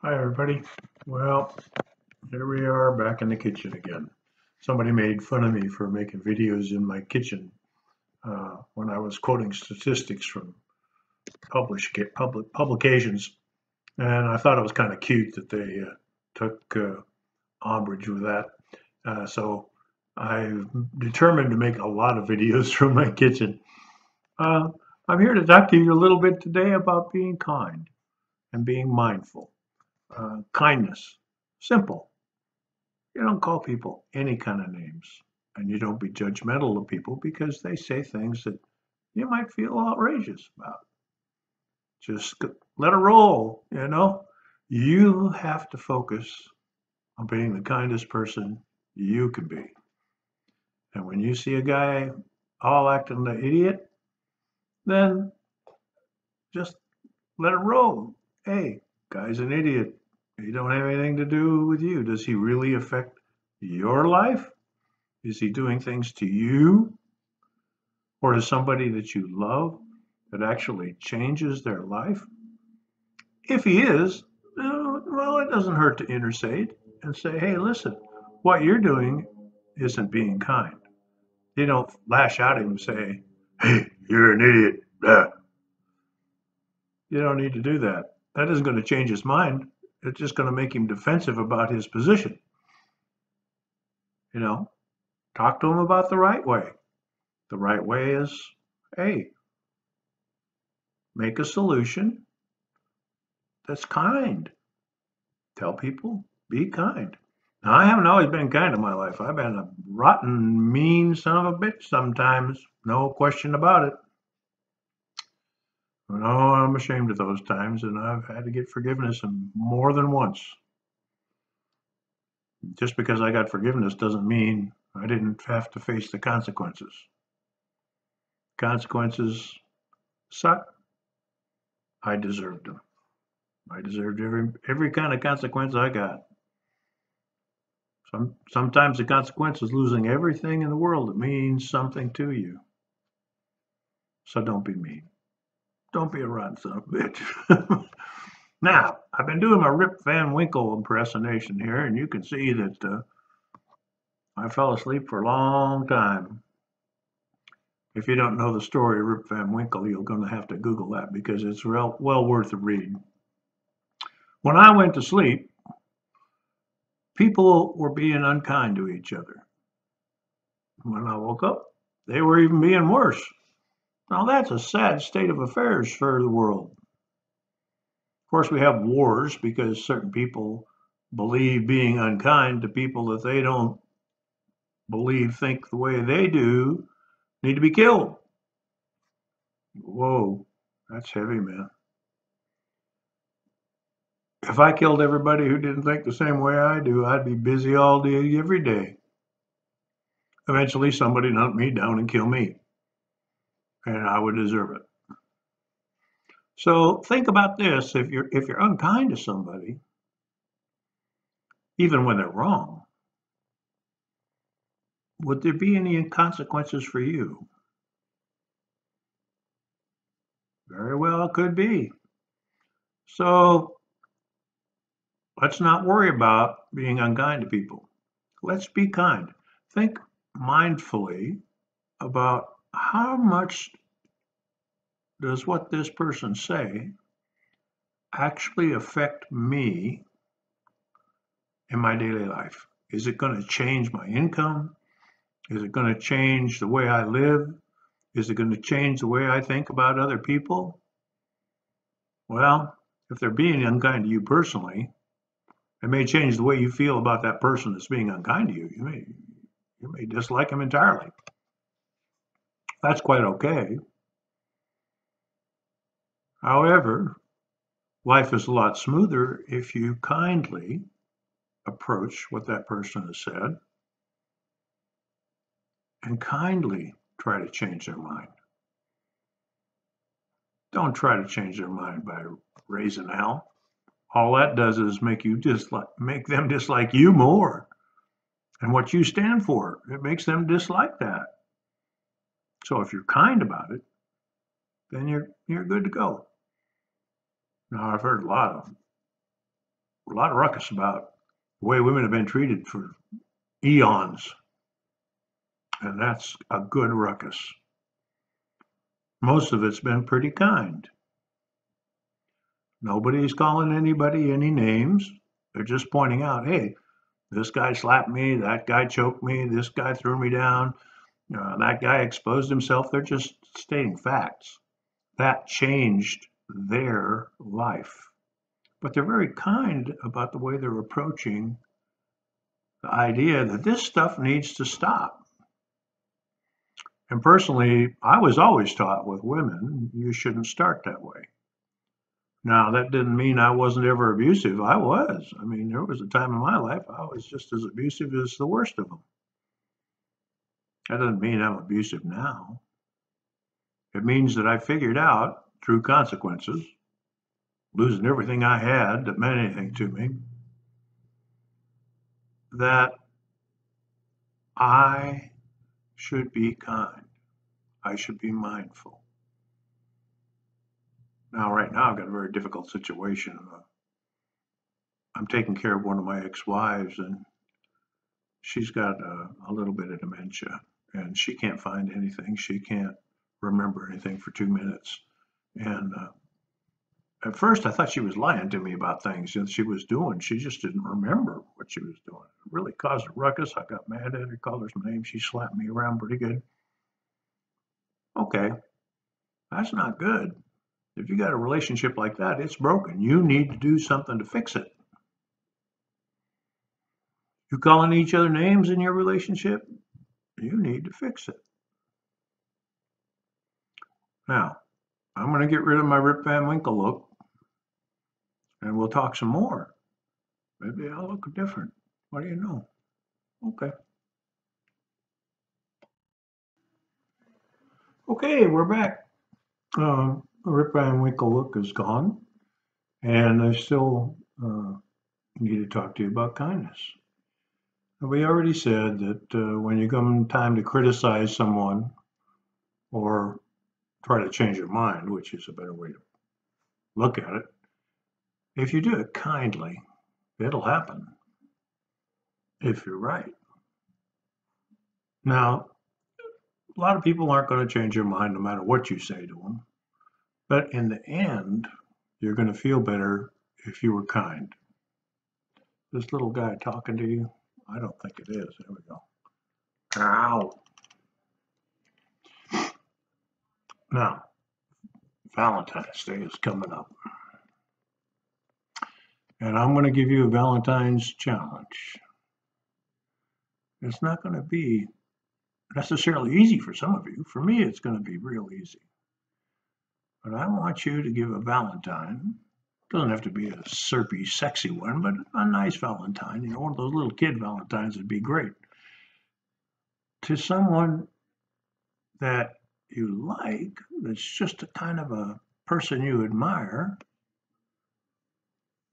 Hi, everybody. Well, here we are back in the kitchen again. Somebody made fun of me for making videos in my kitchen when I was quoting statistics from publications, and I thought it was kind of cute that they took umbrage with that. So I've determined to make a lot of videos from my kitchen. Uh, I'm here to talk to you a little bit today about being kind and being mindful. Kindness, simple. You don't call people any kind of names, and you don't be judgmental of people because they say things that you might feel outrageous about. Just let it roll, you know? You have to focus on being the kindest person you can be. And when you see a guy all acting the idiot, then just let it roll. Hey, guy's an idiot. He don't have anything to do with you. Does he really affect your life? Is he doing things to you or to somebody that you love that actually changes their life? If he is, well, it doesn't hurt to intercede and say, hey, listen, what you're doing isn't being kind. You don't lash out at him and say, hey, you're an idiot. Blah. You don't need to do that. That isn't going to change his mind. It's just going to make him defensive about his position. You know, talk to him about the right way. The right way is, hey, make a solution that's kind. Tell people, be kind. Now, I haven't always been kind in my life. I've been a rotten, mean son of a bitch sometimes. No question about it. No, I'm ashamed of those times, and I've had to get forgiveness more than once. Just because I got forgiveness doesn't mean I didn't have to face the consequences. Consequences suck. I deserved them. I deserved every kind of consequence I got. Sometimes the consequence is losing everything in the world that means something to you. So don't be mean. Don't be a rotten son of a bitch. Now, I've been doing my Rip Van Winkle impersonation here, and you can see that I fell asleep for a long time. If you don't know the story of Rip Van Winkle, you're going to have to Google that because it's well worth a read. When I went to sleep, people were being unkind to each other. When I woke up, they were even being worse. Now, that's a sad state of affairs for the world. Of course, we have wars because certain people believe being unkind to people that they don't think the way they do need to be killed. Whoa, that's heavy, man. If I killed everybody who didn't think the same way I do, I'd be busy all day, every day. Eventually, somebody'd hunt me down and kill me, and I would deserve it. So think about this: if you're unkind to somebody, even when they're wrong, would there be any consequences for you? Very well, it could be. So let's not worry about being unkind to people. Let's be kind. Think mindfully about how much does what this person say actually affect me in my daily life? Is it going to change my income? Is it going to change the way I live? Is it going to change the way I think about other people? Well, if they're being unkind to you personally, it may change the way you feel about that person that's being unkind to you. You may dislike him entirely. That's quite okay. However, life is a lot smoother if you kindly approach what that person has said and kindly try to change their mind. Don't try to change their mind by raising hell. All that does is make them dislike you more and what you stand for. It makes them dislike that. So if you're kind about it, then you're good to go. Now I've heard a lot of a lot of ruckus about the way women have been treated for eons, and that's a good ruckus. Most of it's been pretty kind. Nobody's calling anybody any names. They're just pointing out, hey, this guy slapped me, that guy choked me, this guy threw me down, that guy exposed himself. They're just stating facts. That changed their life. But they're very kind about the way they're approaching the idea that this stuff needs to stop. And personally, I was always taught with women, you shouldn't start that way. Now, that didn't mean I wasn't ever abusive. I was. I mean, there was a time in my life I was just as abusive as the worst of them. That doesn't mean I'm abusive now. It means that I figured out through consequences, losing everything I had that meant anything to me, that I should be kind. I should be mindful. Now, right now, I've got a very difficult situation. I'm taking care of one of my ex-wives, and she's got a little bit of dementia, and she can't find anything. She can't remember anything for 2 minutes. And at first, I thought she was lying to me about things that she was doing. She just didn't remember what she was doing. It really caused a ruckus. I got mad at her, called her some names. She slapped me around pretty good. Okay, that's not good. If you got a relationship like that, it's broken. You need to do something to fix it. You calling each other names in your relationship, you need to fix it. Now, I'm going to get rid of my Rip Van Winkle look, and we'll talk some more. Maybe I'll look different. What do you know? Okay. Okay, we're back. The Rip Van Winkle look is gone, and I still need to talk to you about kindness. We already said that when you come time to criticize someone or try to change your mind, which is a better way to look at it, if you do it kindly, it'll happen if you're right. Now, a lot of people aren't going to change your mind no matter what you say to them, but in the end, you're going to feel better if you were kind. This little guy talking to you, I don't think it is. There we go. Ow. Now, Valentine's Day is coming up. And I'm going to give you a Valentine's challenge. It's not going to be necessarily easy for some of you. For me, it's going to be real easy. But I want you to give a Valentine. It doesn't have to be a syrupy, sexy one, but a nice Valentine. You know, one of those little kid Valentines would be great. To someone that you like, that's just a kind of a person you admire,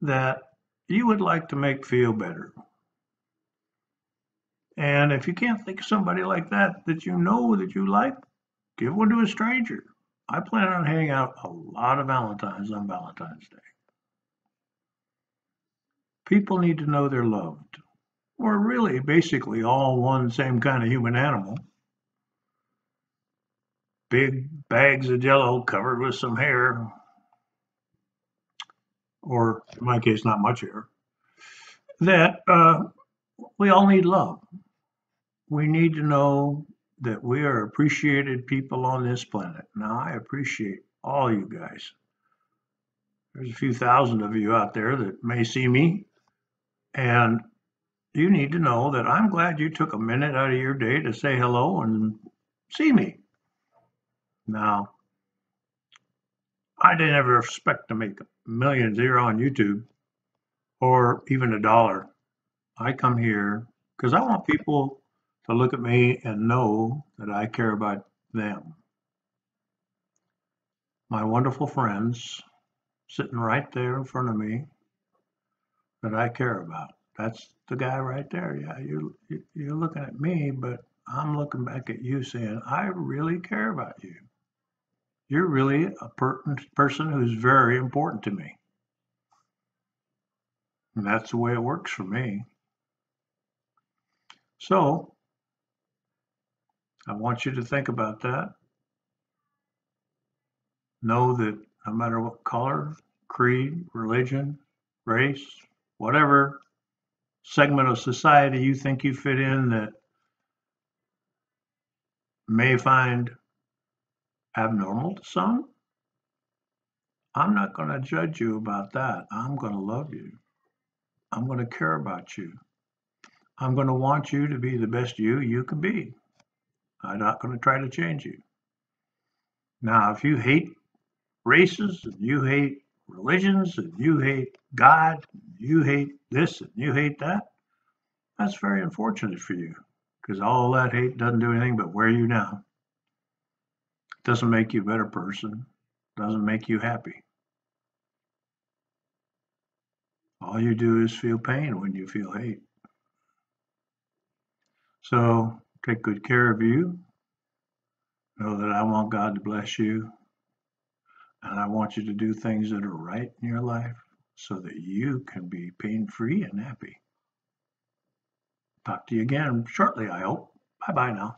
that you would like to make feel better. And if you can't think of somebody like that that you know that you like, give one to a stranger. I plan on handing out a lot of Valentines on Valentine's Day. People need to know they're loved. We're really basically all one same kind of human animal. Big bags of jello covered with some hair, or in my case, not much hair, that we all need love. We need to know that we are appreciated people on this planet. Now, I appreciate all you guys. There's a few thousand of you out there that may see me, and you need to know that I'm glad you took a minute out of your day to say hello and see me. Now, I didn't ever expect to make millions here on YouTube or even $1. I come here because I want people to look at me and know that I care about them. My wonderful friends sitting right there in front of me that I care about. That's the guy right there. Yeah, you're looking at me, but I'm looking back at you saying, I really care about you. You're really a person who's very important to me. And that's the way it works for me. So I want you to think about that. Know that no matter what color, creed, religion, race, whatever segment of society you think you fit in that may find abnormal to some, I'm not going to judge you about that. I'm going to love you. I'm going to care about you. I'm going to want you to be the best you can be. I'm not going to try to change you. Now, if you hate races and you hate religions and you hate God, you hate this and you hate that, that's very unfortunate for you because all that hate doesn't do anything but wear you down. It doesn't make you a better person, doesn't make you happy. All you do is feel pain when you feel hate. So take good care of you. Know that I want God to bless you, and I want you to do things that are right in your life so that you can be pain-free and happy. Talk to you again shortly, I hope. Bye-bye now.